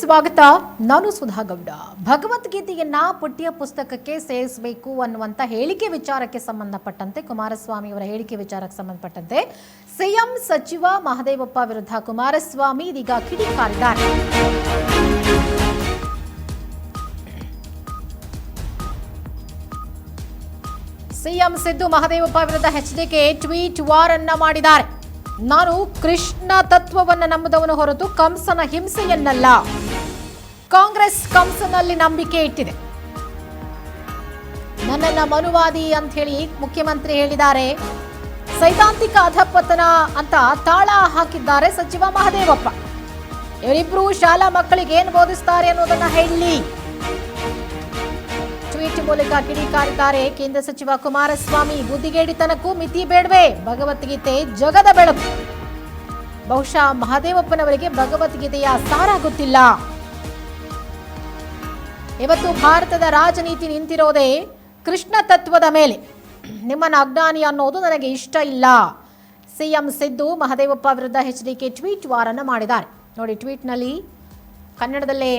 ಸ್ವಾಗತ. ನಾನು ಸುಧಾಗೌಡ. ಭಗವದ್ಗೀತೆಯನ್ನ ಪಠ್ಯ ಪುಸ್ತಕಕ್ಕೆ ಸೇರಿಸಬೇಕು ಅನ್ನುವಂತ ಹೇಳಿಕೆ ವಿಚಾರಕ್ಕೆ ಸಂಬಂಧಪಟ್ಟಂತೆ ಕುಮಾರಸ್ವಾಮಿ ಅವರ ಹೇಳಿಕೆ ವಿಚಾರಕ್ಕೆ ಸಂಬಂಧಪಟ್ಟಂತೆ ಸಿಎಂ ಸಚಿವ ಮಹದೇವಪ್ಪ ವಿರುದ್ಧ ಕುಮಾರಸ್ವಾಮಿ ಇದೀಗ ಕಿಡಿಕಾರಿದ್ದಾರೆ. ಸಿಎಂ ಸಿದ್ದು ಮಹದೇವಪ್ಪ ವಿರುದ್ಧ ಎಚ್ಡಿಕೆ ಟ್ವೀಟ್ ವಾರ್ ಅನ್ನ ಮಾಡಿದ್ದಾರೆ. ನಾನು ಕೃಷ್ಣ ತತ್ವವನ್ನು ನಂಬುದವನು ಹೊರತು ಕಂಸನ ಹಿಂಸೆಯನ್ನಲ್ಲ. ಕಾಂಗ್ರೆಸ್ ಕಂಸನಲ್ಲಿ ನಂಬಿಕೆ ಇಟ್ಟಿದೆ. ನನ್ನನ್ನ ಮನುವಾದಿ ಅಂತ ಹೇಳಿ ಮುಖ್ಯಮಂತ್ರಿ ಹೇಳಿದ್ದಾರೆ. ಸೈದ್ಧಾಂತಿಕ ಅಧಪತನ ಅಂತ ತಾಳ ಹಾಕಿದ್ದಾರೆ ಸಚಿವ ಮಹದೇವಪ್ಪ. ಇವರಿಬ್ರು ಶಾಲಾ ಮಕ್ಕಳಿಗೆ ಏನು ಬೋಧಿಸ್ತಾರೆ ಅನ್ನೋದನ್ನ ಹೇಳಿ ಟ್ವೀಟ್ ಮೂಲಕ ಕಿಡಿಕಾರಿದ್ದಾರೆ ಕೇಂದ್ರ ಸಚಿವ ಕುಮಾರಸ್ವಾಮಿ. ಬುದ್ಧಿಗೇಡಿತನಕ್ಕೂ ಮಿತಿ ಬೇಡವೇ? ಭಗವದ್ಗೀತೆ ಜಗದ ಬೆಳಕು. ಬಹುಶಃ ಮಹದೇವಪ್ಪನವರಿಗೆ ಭಗವದ್ಗೀತೆಯ ಸಾರ ಗೊತ್ತಿಲ್ಲ. ಇವತ್ತು ಭಾರತದ ರಾಜನೀತಿ ನಿಂತಿರೋದೇ ಕೃಷ್ಣ ತತ್ವದ ಮೇಲೆ. ನಿಮ್ಮನ್ನ ಅಜ್ಞಾನಿ ಅನ್ನೋದು ನನಗೆ ಇಷ್ಟ ಇಲ್ಲ. ಸಿಎಂ ಸಿದ್ದು ಮಹದೇವಪ್ಪ ವಿರುದ್ಧ ಎಚ್ಡಿಕೆ ಟ್ವೀಟ್ ವಾರನ್ನ ಮಾಡಿದ್ದಾರೆ. ನೋಡಿ, ಟ್ವೀಟ್ನಲ್ಲಿ ಕನ್ನಡದಲ್ಲೇ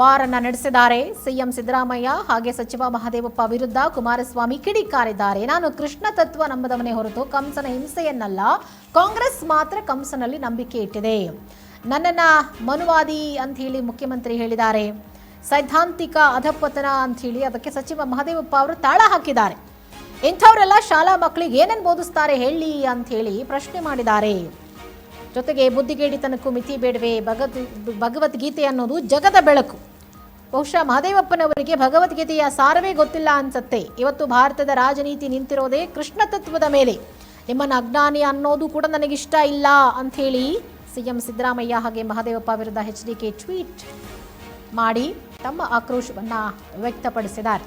ವಾರನ್ನ ನಡೆಸಿದ್ದಾರೆ. ಸಿಎಂ ಸಿದ್ದರಾಮಯ್ಯ ಹಾಗೆ ಸಚಿವ ಮಹದೇವಪ್ಪ ವಿರುದ್ಧ ಕುಮಾರಸ್ವಾಮಿ ಕಿಡಿಕಾರಿದ್ದಾರೆ. ನಾನು ಕೃಷ್ಣ ತತ್ವ ನಂಬದವನೇ ಹೊರತು ಕಂಸನ ಹಿಂಸೆಯನ್ನಲ್ಲ. ಕಾಂಗ್ರೆಸ್ ಮಾತ್ರ ಕಂಸನಲ್ಲಿ ನಂಬಿಕೆ ಇಟ್ಟಿದೆ. ನನ್ನನ್ನ ಮನುವಾದಿ ಅಂತ ಹೇಳಿ ಮುಖ್ಯಮಂತ್ರಿ ಹೇಳಿದ್ದಾರೆ. ಸೈದ್ಧಾಂತಿಕ ಅಧಪತನ ಅಂತ ಹೇಳಿ ಅದಕ್ಕೆ ಸಚಿವ ಮಹದೇವಪ್ಪ ಅವರು ತಾಳ ಹಾಕಿದ್ದಾರೆ. ಇಂಥವರೆಲ್ಲ ಶಾಲಾ ಮಕ್ಕಳಿಗೆ ಏನೇನು ಬೋಧಿಸ್ತಾರೆ ಹೇಳಿ ಅಂತ ಹೇಳಿ ಪ್ರಶ್ನೆ ಮಾಡಿದ್ದಾರೆ. ಜೊತೆಗೆ ಬುದ್ಧಿಗೇಡಿತನಕ್ಕೂ ಮಿತಿ ಬೇಡವೇ? ಭಗವದ್ಗೀತೆ ಅನ್ನೋದು ಜಗದ ಬೆಳಕು. ಬಹುಶಃ ಮಹದೇವಪ್ಪನವರಿಗೆ ಭಗವದ್ಗೀತೆಯ ಸಾರವೇ ಗೊತ್ತಿಲ್ಲ ಅನ್ಸತ್ತೆ. ಇವತ್ತು ಭಾರತದ ರಾಜನೀತಿ ನಿಂತಿರೋದೇ ಕೃಷ್ಣ ತತ್ವದ ಮೇಲೆ. ನಿಮ್ಮನ್ನ ಅಜ್ಞಾನಿ ಅನ್ನೋದು ಕೂಡ ನನಗಿಷ್ಟ ಇಲ್ಲ ಅಂತ ಹೇಳಿ ಸಿಎಂ ಸಿದ್ದರಾಮಯ್ಯ ಹಾಗೆ ಮಹದೇವಪ್ಪ ವಿರುದ್ಧ ಎಚ್ಡಿಕೆ ಟ್ವೀಟ್ ಮಾಡಿ ತಮ್ಮ ಆಕ್ರೋಶವನ್ನ ವ್ಯಕ್ತಪಡಿಸಿದ್ದಾರೆ.